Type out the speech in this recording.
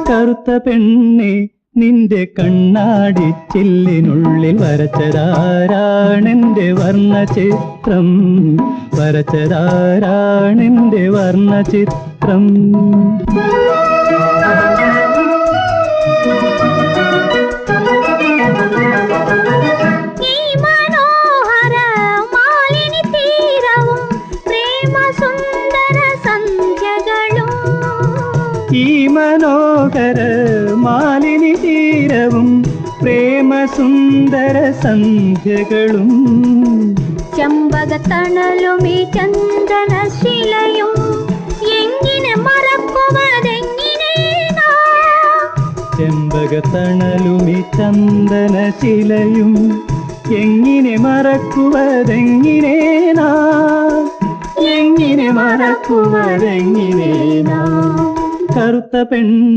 കറുത്ത പെണ്ണെ നിന്റെ കണ്ണാടി ചില്ലിനുള്ളിൽ വരച്ചതാരാണെന്റെ വർണ്ണചിത്രം, വരച്ചതാരാണെന്റെ വർണ്ണചിത്രം. ഈ മനോഹര മാലിനി തീരവും പ്രേമസുന്ദര സന്ധ്യകളും, ചെമ്പകത്തണലും ഈ ചന്ദനശിലയും എങ്ങനെ മറക്കുവതെങ്ങനെ? ചെമ്പകത്തണലും ഈ ചന്ദനശിലയും എങ്ങനെ മറക്കുവതെങ്ങനെ? എങ്ങനെ മറക്കുവതെങ്ങനെ? കറുത്ത പെണ്ണ്